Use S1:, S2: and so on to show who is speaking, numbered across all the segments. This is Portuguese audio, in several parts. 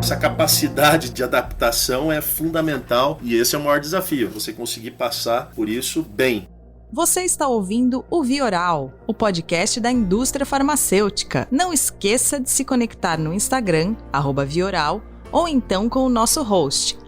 S1: Essa capacidade de adaptação é fundamental e esse é o maior desafio, você conseguir passar por isso bem.
S2: Você está ouvindo o Vioral, o podcast da indústria farmacêutica. Não esqueça de se conectar no Instagram, @Vioral, ou então com o nosso host,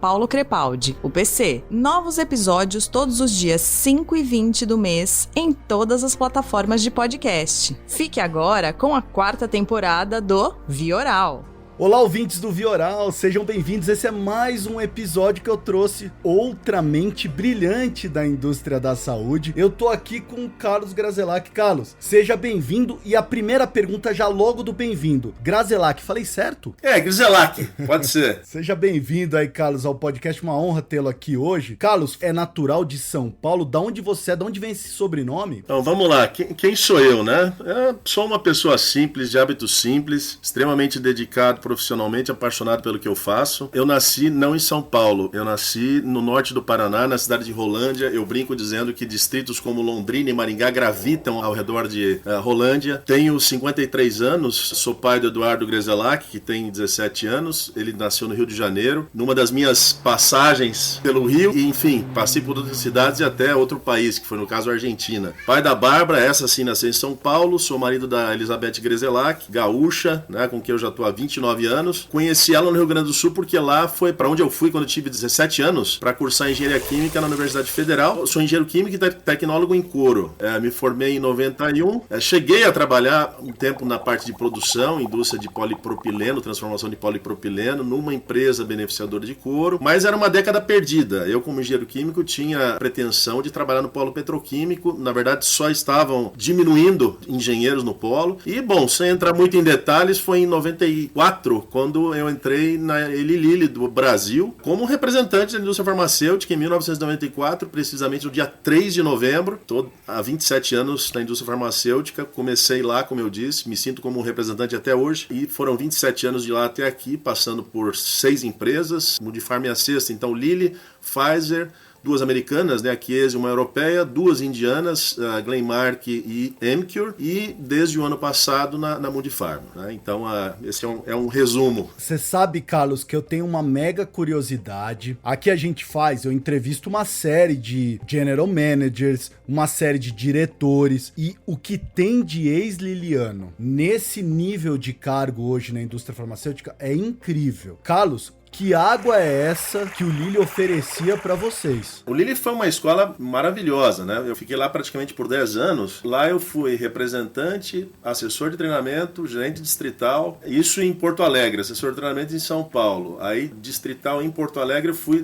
S2: @Paulo Crepaldi, o PC. Novos episódios todos os dias 5 e 20 do mês, em todas as plataformas de podcast. Fique agora com a 4ª temporada do Vioral.
S3: Olá, ouvintes do Vioral, sejam bem-vindos. Esse é mais um episódio que eu trouxe outra mente brilhante da indústria da saúde. Eu tô aqui com o Carlos Graselac. Carlos, seja bem-vindo. E a primeira pergunta já logo do bem-vindo. Graselac, falei certo?
S1: Graselac, pode ser.
S3: Seja bem-vindo aí, Carlos, ao podcast. Uma honra tê-lo aqui hoje. Carlos, é natural de São Paulo. Da onde você é? De onde vem esse sobrenome?
S1: Então, vamos lá. Quem sou eu, né? Eu sou uma pessoa simples, de hábitos simples, extremamente dedicado, profissionalmente apaixonado pelo que eu faço. Eu nasci não em São Paulo, eu nasci no norte do Paraná, na cidade de Rolândia. Eu brinco dizendo que distritos como Londrina e Maringá gravitam ao redor de Rolândia. Tenho 53 anos, sou pai do Eduardo Graselac, que tem 17 anos. Ele nasceu no Rio de Janeiro. Numa das minhas passagens pelo Rio, e enfim, passei por outras cidades e até outro país, que foi no caso a Argentina. Pai da Bárbara, essa sim nasceu em São Paulo. Sou marido da Elizabeth Graselac, gaúcha, né, com quem eu já estou há 29 anos. Conheci ela no Rio Grande do Sul porque lá foi para onde eu fui quando eu tive 17 anos, para cursar Engenharia Química na Universidade Federal. Eu sou engenheiro químico e tecnólogo em couro. Me formei em 91. Cheguei a trabalhar um tempo na parte de produção, indústria de polipropileno, transformação de polipropileno, numa empresa beneficiadora de couro, mas era uma década perdida. Eu, como engenheiro químico, tinha pretensão de trabalhar no polo petroquímico. Na verdade, só estavam diminuindo engenheiros no polo. E, bom, sem entrar muito em detalhes, foi em 94 quando eu entrei na Eli Lilly do Brasil como representante da indústria farmacêutica em 1994, precisamente no dia 3 de novembro. Estou há 27 anos na indústria farmacêutica, comecei lá, como eu disse, me sinto como um representante até hoje, e foram 27 anos de lá até aqui, passando por 6 empresas, Mundipharma é a sexta, então Lilly, Pfizer, 2 americanas, né, a Chiesi, uma europeia, 2 indianas, a Glenmark e Emcure, e desde o ano passado na Mundipharma, né? Então, esse é um resumo.
S3: Você sabe, Carlos, que eu tenho uma mega curiosidade. Aqui eu entrevisto uma série de general managers, uma série de diretores, e o que tem de ex-liliano nesse nível de cargo hoje na indústria farmacêutica é incrível. Carlos, que água é essa que o Lilly oferecia para vocês?
S1: O Lilly foi uma escola maravilhosa, né? Eu fiquei lá praticamente por 10 anos. Lá eu fui representante, assessor de treinamento, gerente distrital. Isso em Porto Alegre, assessor de treinamento em São Paulo. Aí distrital em Porto Alegre, fui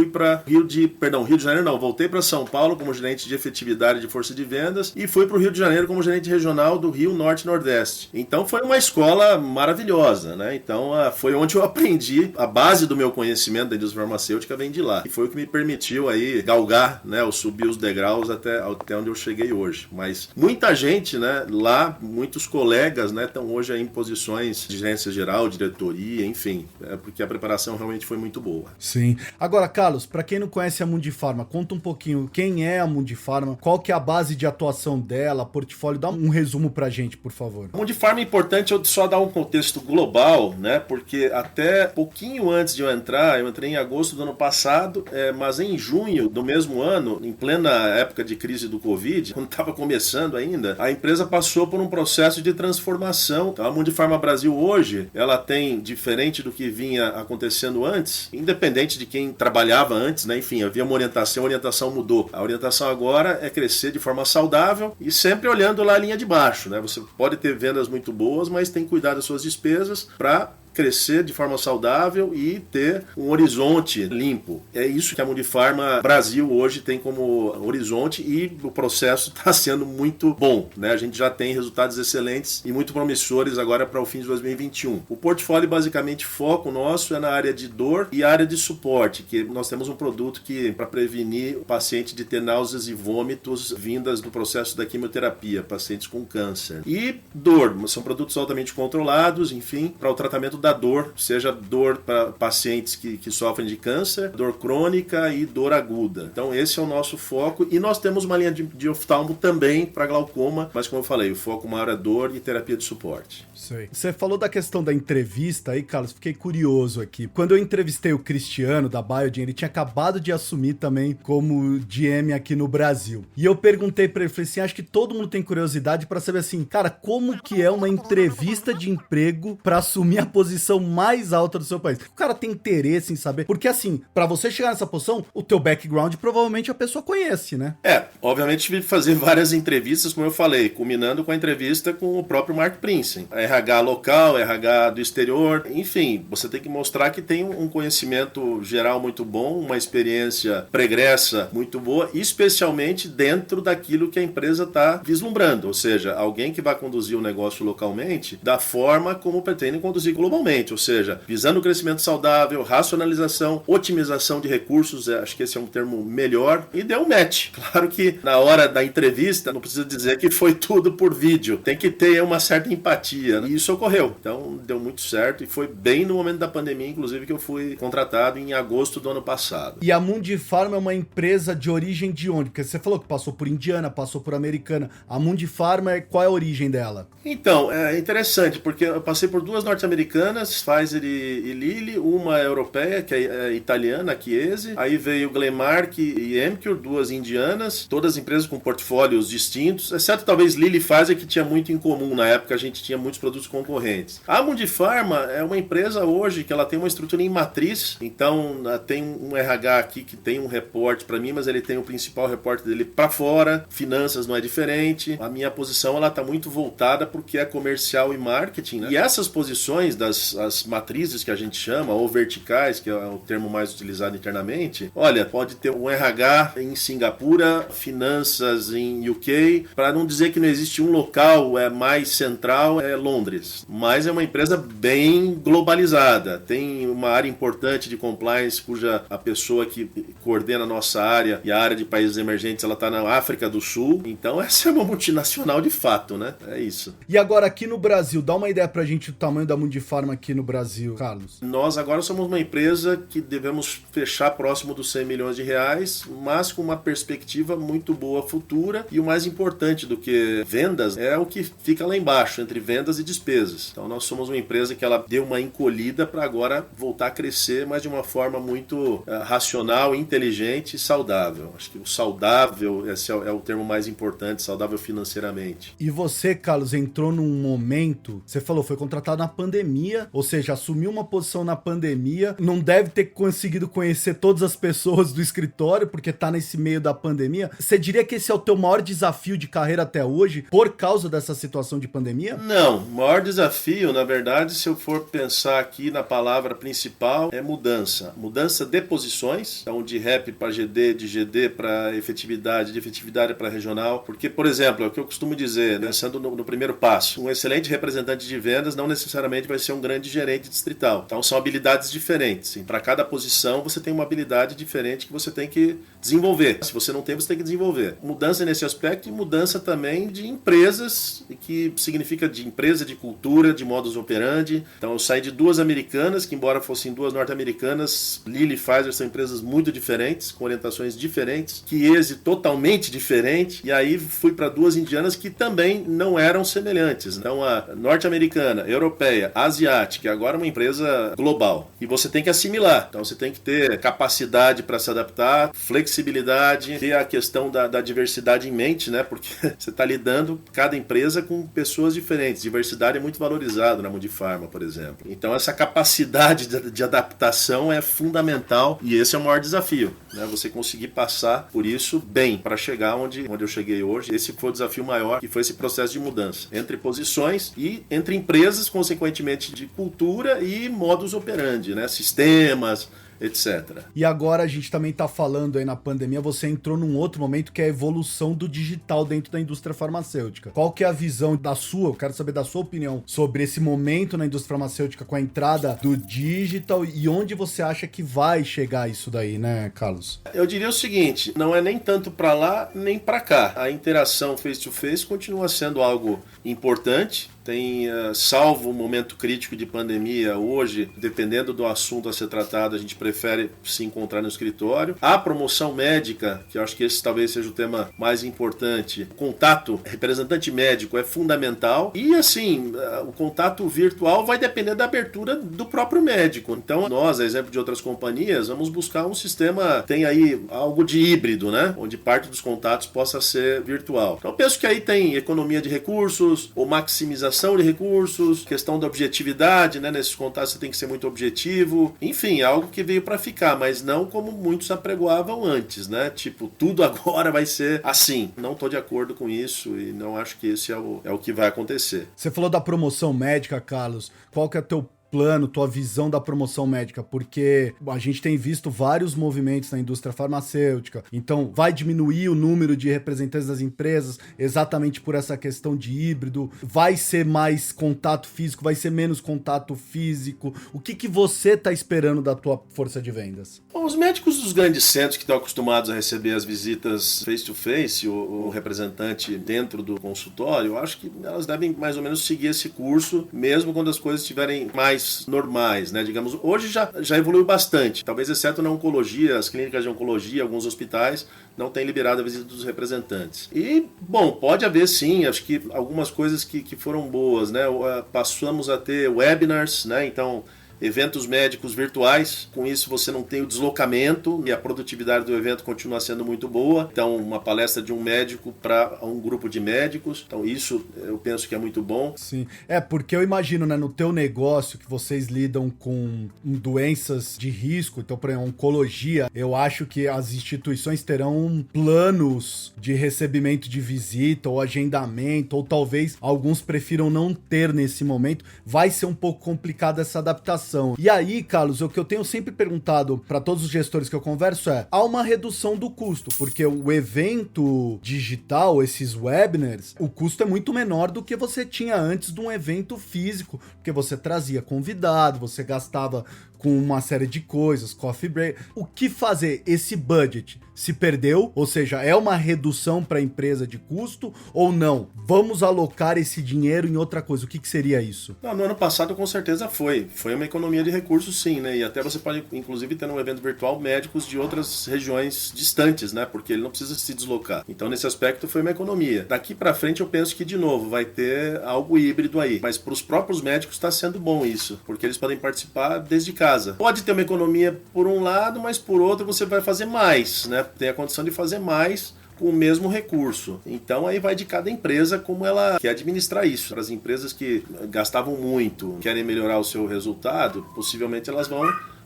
S1: para Rio de Janeiro, não. Voltei para São Paulo como gerente de efetividade de força de vendas e fui para o Rio de Janeiro como gerente regional do Rio Norte e Nordeste. Então foi uma escola maravilhosa, né? Então foi onde eu aprendi a base do meu conhecimento da indústria farmacêutica vem de lá. E foi o que me permitiu aí galgar, né, ou subir os degraus até onde eu cheguei hoje. Mas muita gente, né, lá, muitos colegas, né, estão hoje aí em posições de gerência geral, diretoria, enfim, porque a preparação realmente foi muito boa.
S3: Sim. Agora, Carlos, para quem não conhece a Mundipharma, conta um pouquinho quem é a Mundipharma, qual que é a base de atuação dela, portfólio, dá um resumo pra gente, por favor.
S1: A Mundipharma é importante eu só dar um contexto global, né, porque até pouquinho antes de eu entrei em agosto do ano passado, mas em junho do mesmo ano, em plena época de crise do Covid, quando estava começando ainda, a empresa passou por um processo de transformação. Então, a Mundipharma Brasil hoje, ela tem, diferente do que vinha acontecendo antes, independente de quem trabalhava antes, né? Enfim, havia uma orientação, a orientação mudou. A orientação agora é crescer de forma saudável e sempre olhando lá a linha de baixo, né? Você pode ter vendas muito boas, mas tem que cuidar das suas despesas para crescer de forma saudável e ter um horizonte limpo. É isso que a Mundipharma Brasil hoje tem como horizonte e o processo está sendo muito bom, né? A gente já tem resultados excelentes e muito promissores agora para o fim de 2021. O portfólio, basicamente, foco nosso é na área de dor e área de suporte, que nós temos um produto que para prevenir o paciente de ter náuseas e vômitos vindas do processo da quimioterapia, pacientes com câncer. E dor, são produtos altamente controlados, enfim, para o tratamento da dor, seja dor para pacientes que sofrem de câncer, dor crônica e dor aguda. Então esse é o nosso foco, e nós temos uma linha de oftalmo também para glaucoma, mas como eu falei, o foco maior é dor e terapia de suporte.
S3: Sei. Você falou da questão da entrevista aí, Carlos, fiquei curioso aqui. Quando eu entrevistei o Cristiano da Biogen, ele tinha acabado de assumir também como GM aqui no Brasil. E eu perguntei pra ele, falei assim, acho que todo mundo tem curiosidade pra saber assim, cara, como que é uma entrevista de emprego pra assumir a posição mais alta do seu país? O cara tem interesse em saber, porque assim, pra você chegar nessa posição, o teu background provavelmente a pessoa conhece, né?
S1: Obviamente tive que fazer várias entrevistas, como eu falei, culminando com a entrevista com o próprio Mark Prince. RH local, RH do exterior, enfim, você tem que mostrar que tem um conhecimento geral muito bom, uma experiência pregressa muito boa, especialmente dentro daquilo que a empresa está vislumbrando, ou seja, alguém que vai conduzir o negócio localmente da forma como pretende conduzir globalmente, ou seja, visando o crescimento saudável, racionalização, otimização de recursos, acho que esse é um termo melhor, e deu um match. Claro que na hora da entrevista, não precisa dizer que foi tudo por vídeo, tem que ter uma certa empatia, né? E isso ocorreu, então deu muito certo, e foi bem no momento da pandemia, inclusive, que eu fui contratado em agosto do ano passado.
S3: E a Mundipharma é uma empresa de origem de onde? Porque você falou que passou por Indiana, passou por Americana. A Mundipharma, qual é a origem dela?
S1: Então, é interessante, porque eu passei por duas norte-americanas, Pfizer e Lilly, uma europeia, que é italiana, a Chiesi, aí veio Glenmark e Emcure, duas indianas, todas empresas com portfólios distintos, exceto talvez Lilly e Pfizer, que tinha muito em comum, na época a gente tinha muitos produtos concorrentes. A Mundipharma é uma empresa hoje que ela tem uma estrutura em matriz, então tem um RH aqui que tem um reporte para mim, mas ele tem o principal reporte dele para fora, finanças não é diferente, a minha posição ela está muito voltada porque é comercial e marketing, né? E essas posições as matrizes que a gente chama, ou verticais, que é o termo mais utilizado internamente, olha, pode ter um RH em Singapura, finanças em UK, para não dizer que não existe um local mais central, é Londres, mas é uma empresa bem globalizada, tem uma área importante de compliance, cuja a pessoa que coordena a nossa área e a área de países emergentes, ela está na África do Sul, então essa é uma multinacional de fato, né? É isso.
S3: E agora aqui no Brasil, dá uma ideia pra gente do tamanho da Mundipharma aqui no Brasil, Carlos.
S1: Nós agora somos uma empresa que devemos fechar próximo dos 100 milhões de reais, mas com uma perspectiva muito boa futura, e o mais importante do que vendas é o que fica lá embaixo, entre vendas e despesas. Então nós somos uma empresa que ela deu uma encolhida para agora voltar a crescer, mas de uma forma muito racional, inteligente e saudável. Acho que o saudável, esse é o termo mais importante, saudável financeiramente.
S3: E você, Carlos, entrou num momento, você falou, foi contratado na pandemia, ou seja, assumiu uma posição na pandemia, não deve ter conseguido conhecer todas as pessoas do escritório, porque tá nesse meio da pandemia. Você diria que esse é o teu maior desafio de carreira até hoje, por causa dessa situação de pandemia?
S1: Não, o maior desafio, na verdade, se eu for pensar aqui na palavra principal, é mudança. Mudança de posições, então de rep para GD, de GD para efetividade, de efetividade para regional, porque, por exemplo, é o que eu costumo dizer, pensando no primeiro passo, um excelente representante de vendas não necessariamente vai ser um grande gerente distrital, então são habilidades diferentes, para cada posição você tem uma habilidade diferente que você tem que desenvolver, se você não tem, você tem que desenvolver. Mudança nesse aspecto e mudança também de empresas, que significa de empresa, de cultura, de modus operandi. Então eu saí de duas americanas, que embora fossem duas norte-americanas, Lilly e Pfizer são empresas muito diferentes, com orientações diferentes, Chiesi totalmente diferente, e aí fui para duas indianas que também não eram semelhantes. Então a norte-americana, europeia, asiática, agora uma empresa global. E você tem que assimilar, então você tem que ter capacidade para se adaptar, flexibilidade, ter a questão da diversidade em mente, né? Porque você está lidando, cada empresa, com pessoas diferentes. Diversidade é muito valorizado na Mundipharma, por exemplo. Então essa capacidade de adaptação é fundamental, e esse é o maior desafio, né? Você conseguir passar por isso bem, para chegar onde eu cheguei hoje. Esse foi o desafio maior, que foi esse processo de mudança entre posições e entre empresas, consequentemente de cultura e modus operandi, né? Sistemas, etc.
S3: E agora a gente também tá falando aí na pandemia, você entrou num outro momento que é a evolução do digital dentro da indústria farmacêutica. Qual que é a visão da sua, eu quero saber da sua opinião sobre esse momento na indústria farmacêutica com a entrada do digital e onde você acha que vai chegar isso daí, né, Carlos?
S1: Eu diria o seguinte, não é nem tanto para lá nem para cá. A interação face-to-face continua sendo algo importante. Tem, salvo o momento crítico de pandemia, hoje, dependendo do assunto a ser tratado, a gente prefere se encontrar no escritório. A promoção médica, que eu acho que esse talvez seja o tema mais importante, contato representante médico é fundamental. E assim, o contato virtual vai depender da abertura do próprio médico. Então nós, a exemplo de outras companhias, vamos buscar um sistema, tem aí algo de híbrido, né? Onde parte dos contatos possa ser virtual. Então eu penso que aí tem economia de recursos, ou maximização de recursos, questão da objetividade, né? Nesses contatos você tem que ser muito objetivo. Enfim, algo que veio para ficar, mas não como muitos apregoavam antes, né? Tipo, tudo agora vai ser assim. Não estou de acordo com isso e não acho que esse é o que vai acontecer.
S3: Você falou da promoção médica, Carlos. Qual que é o teu plano, tua visão da promoção médica? Porque a gente tem visto vários movimentos na indústria farmacêutica, então vai diminuir o número de representantes das empresas exatamente por essa questão de híbrido, vai ser mais contato físico, vai ser menos contato físico. O que você tá esperando da tua força de vendas?
S1: Bom, os médicos dos grandes centros que estão acostumados a receber as visitas face-to-face, o representante dentro do consultório, eu acho que elas devem mais ou menos seguir esse curso, mesmo quando as coisas estiverem mais normais, né? Digamos, hoje já evoluiu bastante, talvez exceto na oncologia, as clínicas de oncologia, alguns hospitais não têm liberado a visita dos representantes. E, bom, pode haver sim, acho que algumas coisas que foram boas, né? Passamos a ter webinars, né? Então, eventos médicos virtuais, com isso você não tem o deslocamento e a produtividade do evento continua sendo muito boa. Então, uma palestra de um médico para um grupo de médicos, então isso eu penso que é muito bom.
S3: Sim, porque eu imagino, né, no teu negócio que vocês lidam com doenças de risco, então, por exemplo, oncologia, eu acho que as instituições terão planos de recebimento de visita ou agendamento, ou talvez alguns prefiram não ter nesse momento. Vai ser um pouco complicado essa adaptação. E aí, Carlos, o que eu tenho sempre perguntado para todos os gestores que eu converso há uma redução do custo, porque o evento digital, esses webinars, o custo é muito menor do que você tinha antes de um evento físico, porque você trazia convidado, você gastava com uma série de coisas, coffee break. O que fazer? Esse budget se perdeu? Ou seja, é uma redução para a empresa de custo ou não? Vamos alocar esse dinheiro em outra coisa. O que seria isso?
S1: Não, no ano passado com certeza foi uma economia de recursos, sim, né? E até você pode inclusive ter no evento virtual médicos de outras regiões distantes, né? Porque ele não precisa se deslocar. Então nesse aspecto foi uma economia. Daqui para frente eu penso que de novo vai ter algo híbrido aí, mas para os próprios médicos está sendo bom isso, porque eles podem participar desde casa. Pode ter uma economia por um lado, mas por outro você vai fazer mais, né? Tem a condição de fazer mais com o mesmo recurso. Então aí vai de cada empresa como ela quer administrar isso. Para as empresas que gastavam muito, querem melhorar o seu resultado, possivelmente elas vão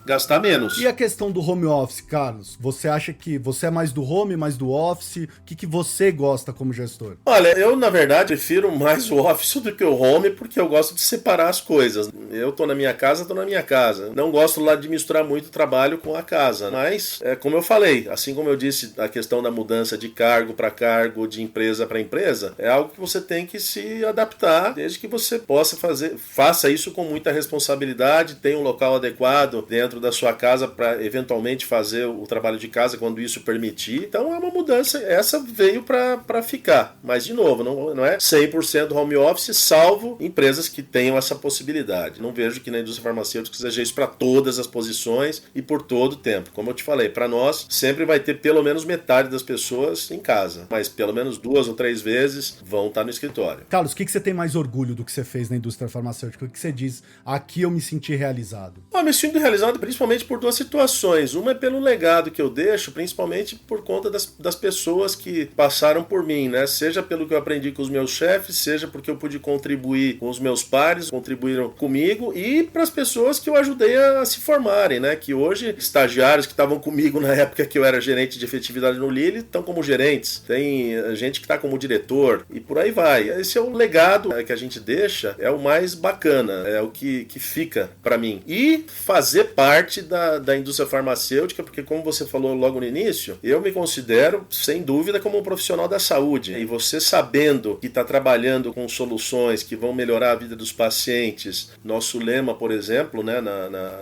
S1: gastar menos.
S3: E a questão do home office, Carlos? Você acha que você é mais do home, mais do office? O que você gosta como gestor?
S1: Olha, eu na verdade prefiro mais o office do que o home, porque eu gosto de separar as coisas. Eu tô na minha casa, tô na minha casa. Não gosto lá de misturar muito o trabalho com a casa. Mas, como eu falei, assim como eu disse, a questão da mudança de cargo para cargo, de empresa para empresa, é algo que você tem que se adaptar, desde que você possa faça isso com muita responsabilidade, tenha um local adequado dentro da sua casa para eventualmente fazer o trabalho de casa quando isso permitir. Então é uma mudança, essa veio para ficar. Mas de novo, não é 100% home office, salvo empresas que tenham essa possibilidade. Não vejo que na indústria farmacêutica seja isso para todas as posições e por todo o tempo. Como eu te falei, para nós sempre vai ter pelo menos metade das pessoas em casa, mas pelo menos 2 ou 3 vezes vão estar no escritório.
S3: Carlos, o que você tem mais orgulho do que você fez na indústria farmacêutica? O que você diz? Aqui eu me senti realizado.
S1: Eu me sinto realizado principalmente por 2 situações. Uma é pelo legado que eu deixo, principalmente por conta das pessoas que passaram por mim, né? Seja pelo que eu aprendi com os meus chefes, seja porque eu pude contribuir com os meus pares, contribuíram comigo, e para as pessoas que eu ajudei a se formarem, né? Que hoje, estagiários que estavam comigo na época que eu era gerente de efetividade no Lilly, estão como gerentes. Tem gente que está como diretor, e por aí vai. Esse é o legado que a gente deixa, é o mais bacana, é o que fica para mim. E fazer parte parte da indústria farmacêutica, porque como você falou logo no início, eu me considero, sem dúvida, como um profissional da saúde. E você sabendo que está trabalhando com soluções que vão melhorar a vida dos pacientes, nosso lema, por exemplo, né,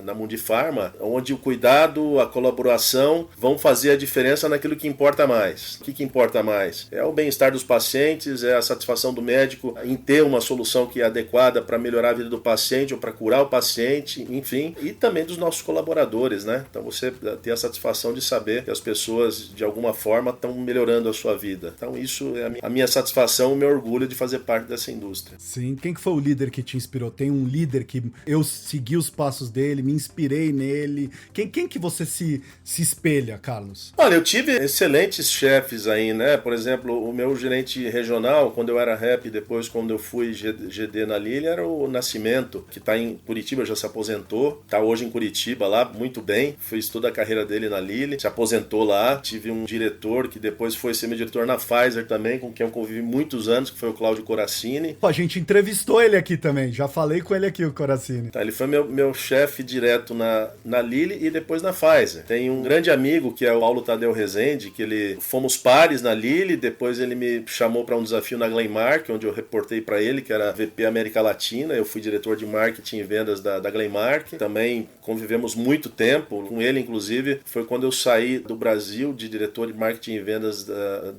S1: na Mundifarma, onde o cuidado, a colaboração vão fazer a diferença naquilo que importa mais. O que importa mais? É o bem-estar dos pacientes, é a satisfação do médico em ter uma solução que é adequada para melhorar a vida do paciente ou para curar o paciente, enfim, e também dos nossos colaboradores, né? Então você ter a satisfação de saber que as pessoas, de alguma forma, estão melhorando a sua vida. Então isso é a minha satisfação, o meu orgulho de fazer parte dessa indústria.
S3: Sim, quem que foi o líder que te inspirou? Tem um líder que eu segui os passos dele, me inspirei nele. Quem que você se espelha, Carlos?
S1: Olha, eu tive excelentes chefes aí, né? Por exemplo, o meu gerente regional, quando eu era rep, depois quando eu fui GD na Lilly, era o Nascimento, que está em Curitiba, já se aposentou, está hoje em Curitiba lá, muito bem, fez toda a carreira dele na Lilly, se aposentou lá. Tive um diretor que depois foi ser meu diretor na Pfizer também, com quem eu convivi muitos anos, que foi o Cláudio Coracini.
S3: Pô, a gente entrevistou ele aqui também, já falei com ele aqui, o Coracini.
S1: Tá, ele foi meu chefe direto na Lilly e depois na Pfizer. Tem um grande amigo que é o Paulo Tadeu Rezende, que fomos pares na Lilly, depois ele me chamou para um desafio na Glenmark, onde eu reportei para ele, que era VP América Latina, eu fui diretor de marketing e vendas da Glenmark, também convivemos muito tempo, com ele inclusive, foi quando eu saí do Brasil de diretor de marketing e vendas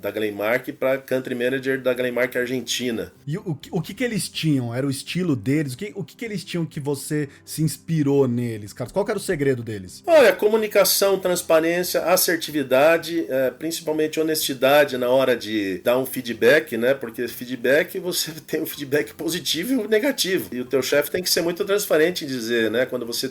S1: da Glenmark para country manager da Glenmark Argentina.
S3: E o que eles tinham? Era o estilo deles? O que eles tinham que você se inspirou neles, Carlos? Qual que era o segredo deles?
S1: Olha, comunicação, transparência, assertividade, principalmente honestidade na hora de dar um feedback, né? Porque feedback, você tem um feedback positivo e um negativo. E o teu chefe tem que ser muito transparente em dizer, né? Quando você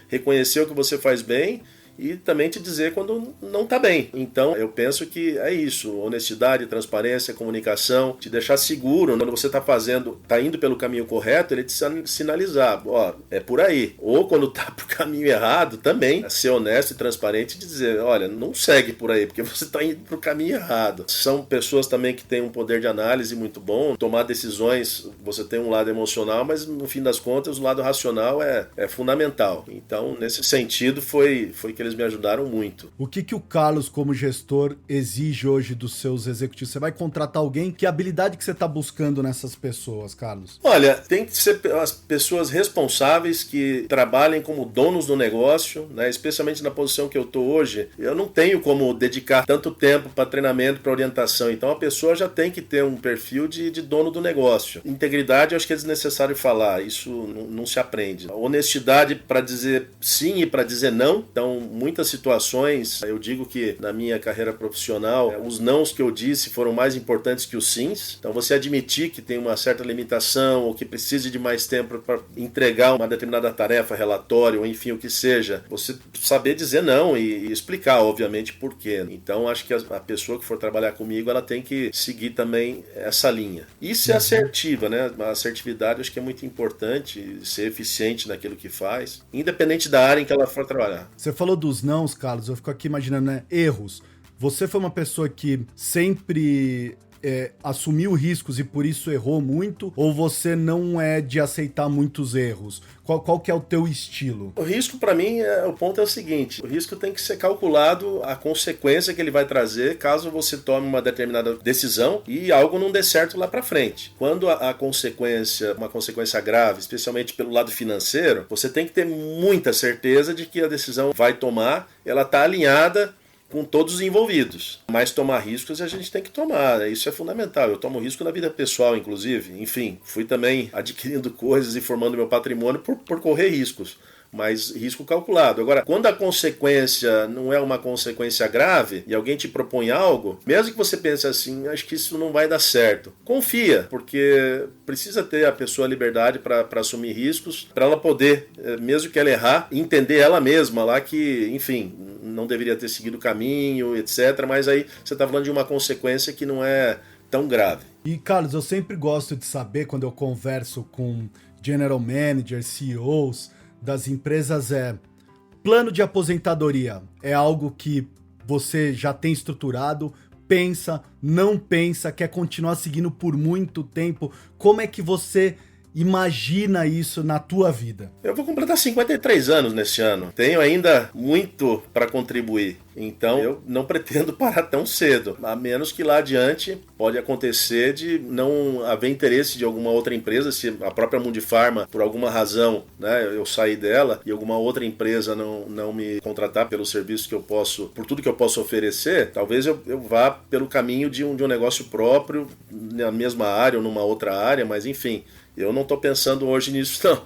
S1: reconhecer o que você faz bem e também te dizer quando não está bem. Então, eu penso que é isso, honestidade, transparência, comunicação, te deixar seguro quando você está indo pelo caminho correto, ele te sinalizar, ó, é por aí. Ou quando está pro caminho errado, também ser honesto e transparente e dizer, olha, não segue por aí, porque você está indo pro caminho errado. São pessoas também que têm um poder de análise muito bom, tomar decisões, você tem um lado emocional, mas no fim das contas o lado racional é fundamental. Então, nesse sentido, foi que eles me ajudaram muito.
S3: O que o Carlos, como gestor, exige hoje dos seus executivos? Você vai contratar alguém? Que habilidade que você está buscando nessas pessoas, Carlos?
S1: Olha, tem que ser as pessoas responsáveis que trabalhem como donos do negócio, né? Especialmente na posição que eu estou hoje. Eu não tenho como dedicar tanto tempo para treinamento, para orientação. Então a pessoa já tem que ter um perfil de dono do negócio. Integridade, eu acho que é desnecessário falar. Isso não se aprende. Honestidade para dizer sim e para dizer não. Então, muitas situações, eu digo que na minha carreira profissional, os nãos que eu disse foram mais importantes que os sims. Então, você admitir que tem uma certa limitação ou que precise de mais tempo para entregar uma determinada tarefa, relatório, ou enfim, o que seja, você saber dizer não e explicar, obviamente, por quê. Então, acho que a pessoa que for trabalhar comigo, ela tem que seguir também essa linha. E ser assertiva, né? A assertividade acho que é muito importante, ser eficiente naquilo que faz, independente da área em que ela for trabalhar.
S3: Você falou dos nãos, Carlos, eu fico aqui imaginando, né? Erros. Você foi uma pessoa que sempre assumiu riscos e por isso errou muito? Ou você não é de aceitar muitos erros? Qual que é o teu estilo?
S1: O risco, para mim, o ponto é o seguinte: o risco tem que ser calculado, a consequência que ele vai trazer caso você tome uma determinada decisão e algo não dê certo lá para frente. Quando a consequência, uma consequência grave, especialmente pelo lado financeiro, você tem que ter muita certeza de que a decisão vai tomar, ela está alinhada com todos os envolvidos. Mas tomar riscos a gente tem que tomar, isso é fundamental. Eu tomo risco na vida pessoal, inclusive. Enfim, fui também adquirindo coisas e formando meu patrimônio por correr riscos. Mas risco calculado. Agora, quando a consequência não é uma consequência grave e alguém te propõe algo, mesmo que você pense assim, acho que isso não vai dar certo, confia, porque precisa ter a pessoa a liberdade para assumir riscos, para ela poder, mesmo que ela errar, entender ela mesma lá que, enfim, não deveria ter seguido o caminho, etc. Mas aí você está falando de uma consequência que não é tão grave.
S3: E, Carlos, eu sempre gosto de saber, quando eu converso com general managers, CEOs das empresas, plano de aposentadoria é algo que você já tem estruturado, pensa, não pensa, quer continuar seguindo por muito tempo? Como é que você imagina isso na tua vida?
S1: Eu vou completar 53 anos nesse ano. Tenho ainda muito para contribuir. Então, eu não pretendo parar tão cedo. A menos que lá adiante pode acontecer de não haver interesse de alguma outra empresa, se a própria Mundipharma, por alguma razão, né, eu sair dela e alguma outra empresa não me contratar pelo serviço que eu posso, por tudo que eu posso oferecer, talvez eu vá pelo caminho de um negócio próprio, na mesma área ou numa outra área, mas enfim, eu não estou pensando hoje nisso, não.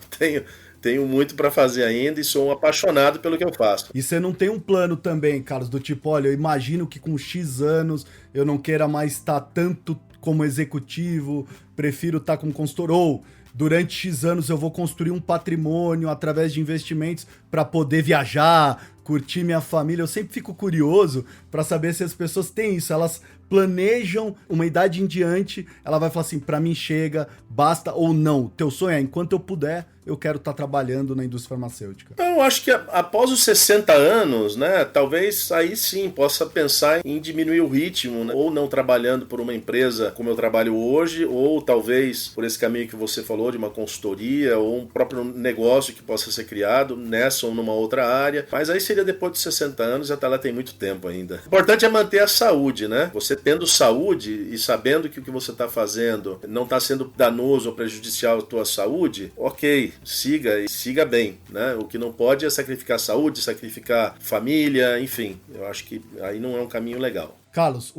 S1: Tenho muito para fazer ainda e sou um apaixonado pelo que eu faço.
S3: E você não tem um plano também, Carlos, do tipo, olha, eu imagino que com X anos eu não queira mais estar tanto como executivo, prefiro estar como consultor, ou durante X anos eu vou construir um patrimônio através de investimentos para poder viajar, curtir minha família. Eu sempre fico curioso para saber se as pessoas têm isso, elas planejam uma idade em diante, ela vai falar assim, para mim chega, basta ou não. Teu sonho é, enquanto eu puder, eu quero estar trabalhando na indústria farmacêutica.
S1: Eu acho que após os 60 anos, né, talvez aí sim possa pensar em diminuir o ritmo, né, ou não trabalhando por uma empresa como eu trabalho hoje, ou talvez por esse caminho que você falou de uma consultoria ou um próprio negócio que possa ser criado nessa ou numa outra área. Mas aí seria depois de 60 anos e até lá tem muito tempo ainda. O importante é manter a saúde, né? Você tendo saúde e sabendo que o que você está fazendo não está sendo danoso ou prejudicial à tua saúde, ok, siga bem, né? O que não pode é sacrificar a saúde, sacrificar família, enfim, eu acho que aí não é um caminho legal.
S3: Carlos,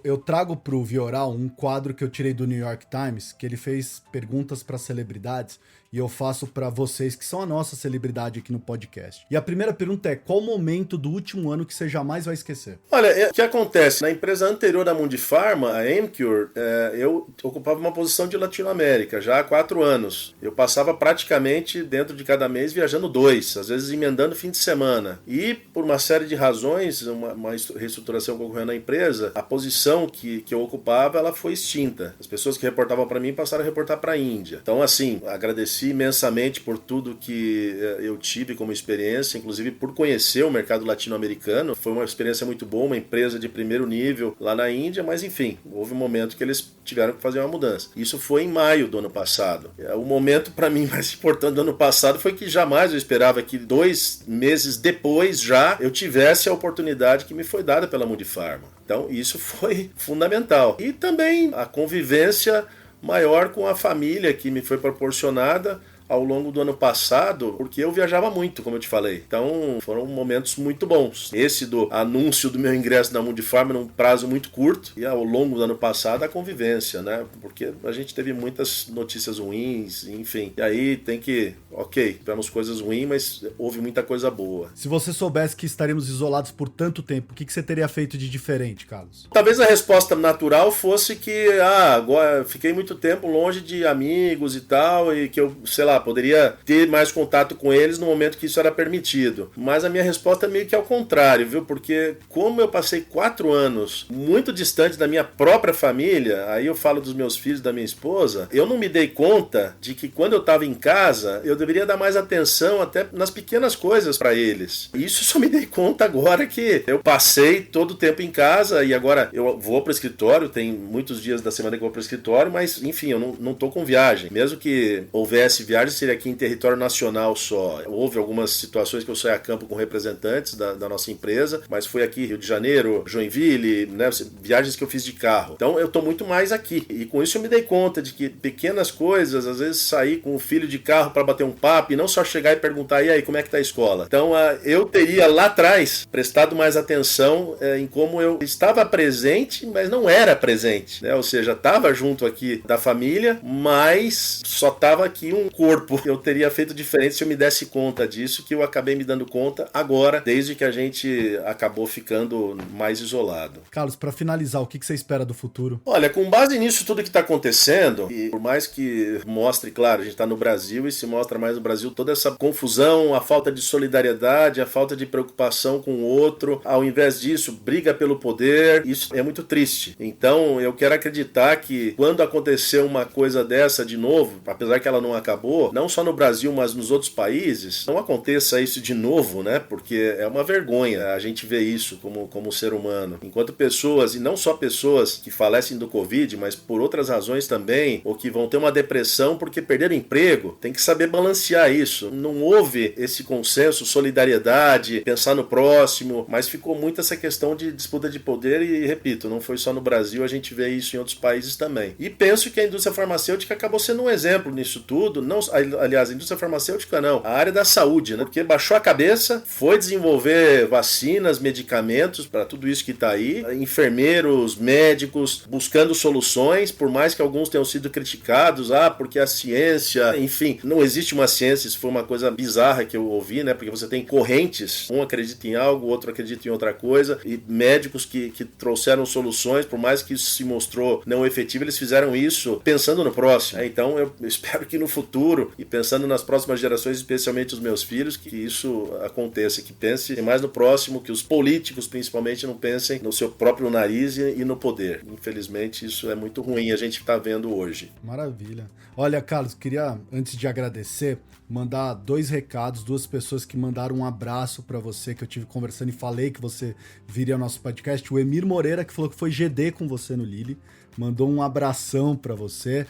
S3: eu trago pro Vioral um quadro que eu tirei do New York Times, que ele fez perguntas para celebridades, e eu faço para vocês que são a nossa celebridade aqui no podcast. E a primeira pergunta é, qual o momento do último ano que você jamais vai esquecer?
S1: Olha, o que acontece? Na empresa anterior da Mundipharma, a Emcure, eu ocupava uma posição de Latinoamérica já há 4 anos. Eu passava praticamente dentro de cada mês viajando 2, às vezes emendando fim de semana. E por uma série de razões, uma reestruturação que ocorreu na empresa, a posição que eu ocupava, ela foi extinta. As pessoas que reportavam para mim passaram a reportar para a Índia. Então, assim, agradeci imensamente por tudo que eu tive como experiência, inclusive por conhecer o mercado latino-americano. Foi uma experiência muito boa, uma empresa de primeiro nível lá na Índia, mas enfim, houve um momento que eles tiveram que fazer uma mudança. Isso foi em maio do ano passado. O momento para mim mais importante do ano passado foi que jamais eu esperava que 2 meses depois já eu tivesse a oportunidade que me foi dada pela Mundipharma. Então isso foi fundamental. E também a convivência maior com a família que me foi proporcionada ao longo do ano passado, porque eu viajava muito, como eu te falei. Então, foram momentos muito bons. Esse do anúncio do meu ingresso na Mundipharma num prazo muito curto, e ao longo do ano passado a convivência, né? Porque a gente teve muitas notícias ruins, enfim. E aí tem que, ok, tivemos coisas ruins, mas houve muita coisa boa.
S3: Se você soubesse que estaríamos isolados por tanto tempo, o que você teria feito de diferente, Carlos?
S1: Talvez a resposta natural fosse que, agora fiquei muito tempo longe de amigos e tal, e que eu, sei lá, poderia ter mais contato com eles no momento que isso era permitido. Mas a minha resposta é meio que ao contrário, viu? Porque como eu passei 4 anos muito distante da minha própria família, aí eu falo dos meus filhos, da minha esposa, eu não me dei conta de que quando eu estava em casa, eu deveria dar mais atenção até nas pequenas coisas para eles. Isso eu só me dei conta agora que eu passei todo o tempo em casa e agora eu vou para o escritório, tem muitos dias da semana que eu vou para o escritório, mas enfim, eu não tô com viagem. Mesmo que houvesse viagem, seria aqui em território nacional só. Houve algumas situações que eu saí a campo com representantes da nossa empresa, mas foi aqui Rio de Janeiro, Joinville, né, viagens que eu fiz de carro. Então eu tô muito mais aqui. E com isso eu me dei conta de que pequenas coisas, às vezes sair com o filho de carro para bater um papo e não só chegar e perguntar, e aí, como é que tá a escola? Então eu teria lá atrás prestado mais atenção em como eu estava presente, mas não era presente, né? Ou seja, estava junto aqui da família, mas só estava aqui um corpo. Eu teria feito diferente se eu me desse conta disso, que eu acabei me dando conta agora, desde que a gente acabou ficando mais isolado.
S3: Carlos, para finalizar, o que você espera do futuro?
S1: Olha, com base nisso tudo que está acontecendo, e por mais que mostre, claro, a gente está no Brasil e se mostra mais no Brasil toda essa confusão, a falta de solidariedade, a falta de preocupação com o outro, ao invés disso, briga pelo poder, isso é muito triste. Então, eu quero acreditar que quando acontecer uma coisa dessa de novo, apesar que ela não acabou, for, não só no Brasil, mas nos outros países, não aconteça isso de novo, né? Porque é uma vergonha a gente ver isso como ser humano. Enquanto pessoas, e não só pessoas que falecem do Covid, mas por outras razões também, ou que vão ter uma depressão porque perderam emprego, tem que saber balancear isso. Não houve esse consenso, solidariedade, pensar no próximo, mas ficou muito essa questão de disputa de poder e, repito, não foi só no Brasil, a gente vê isso em outros países também. E penso que a indústria farmacêutica acabou sendo um exemplo nisso tudo, não, aliás, a indústria farmacêutica não, a área da saúde, né? Porque baixou a cabeça, foi desenvolver vacinas, medicamentos para tudo isso que está aí, enfermeiros, médicos, buscando soluções, por mais que alguns tenham sido criticados, porque a ciência, enfim, não existe uma ciência, isso foi uma coisa bizarra que eu ouvi, né? Porque você tem correntes, um acredita em algo, o outro acredita em outra coisa, e médicos que trouxeram soluções, por mais que isso se mostrou não efetivo, eles fizeram isso pensando no próximo. Então eu espero que no futuro, e pensando nas próximas gerações, especialmente os meus filhos, que isso aconteça, que pense mais no próximo, que os políticos principalmente não pensem no seu próprio nariz e no poder. Infelizmente isso é muito ruim, a gente está vendo hoje.
S3: Maravilha. Olha, Carlos, queria, antes de agradecer, mandar 2 recados, 2 pessoas que mandaram um abraço pra você, que eu tive conversando e falei que você viria ao nosso podcast. O Emir Moreira, que falou que foi GD com você no Lili, mandou um abração pra você.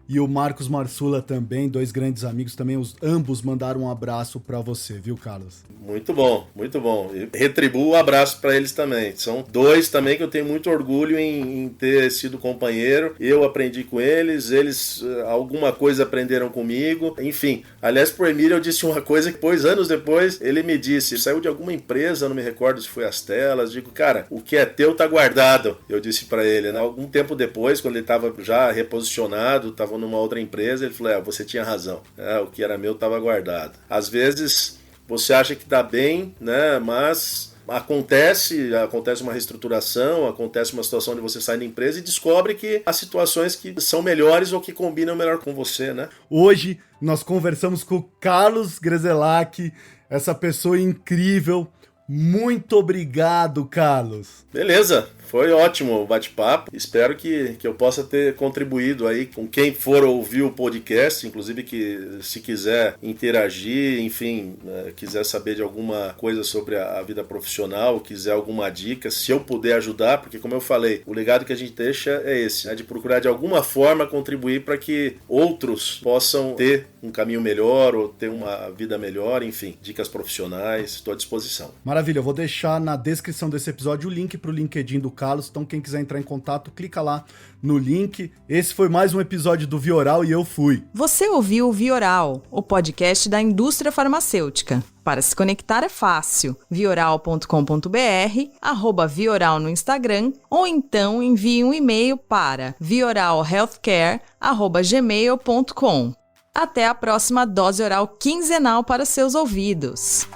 S3: E o Marcos Marsula também, 2 grandes amigos também, ambos mandaram um abraço pra você, viu, Carlos?
S1: Muito bom, muito bom. E retribuo o abraço pra eles também. São 2 também que eu tenho muito orgulho em ter sido companheiro. Eu aprendi com eles alguma coisa aprenderam comigo. Enfim, aliás, pro Emílio eu disse uma coisa que anos depois, ele me disse, saiu de alguma empresa, não me recordo se foi as telas, digo, cara, o que é teu tá guardado. Eu disse pra ele, né? Algum tempo depois, quando ele tava já reposicionado, tava numa outra empresa, ele falou, você tinha razão, o que era meu estava guardado. Às vezes você acha que está bem, né, mas acontece uma reestruturação, acontece uma situação onde você sai da empresa e descobre que há situações que são melhores ou que combinam melhor com você, né?
S3: Hoje nós conversamos com o Carlos Grzelak, essa pessoa incrível. Muito obrigado, Carlos.
S1: Beleza, foi ótimo o bate-papo. Espero que eu possa ter contribuído aí com quem for ouvir o podcast, inclusive que se quiser interagir, enfim, quiser saber de alguma coisa sobre a vida profissional, quiser alguma dica, se eu puder ajudar, porque como eu falei, o legado que a gente deixa é esse, de procurar de alguma forma contribuir para que outros possam ter um caminho melhor ou ter uma vida melhor, enfim, dicas profissionais, estou à disposição.
S3: Maravilha, eu vou deixar na descrição desse episódio o link para o LinkedIn do Carlos, então quem quiser entrar em contato, clica lá no link. Esse foi mais um episódio do Vioral e eu fui.
S2: Você ouviu o Vioral, o podcast da indústria farmacêutica. Para se conectar é fácil, vioral.com.br, @vioral no Instagram, ou então envie um e-mail para vioralhealthcare@gmail.com. Até a próxima dose oral quinzenal para seus ouvidos.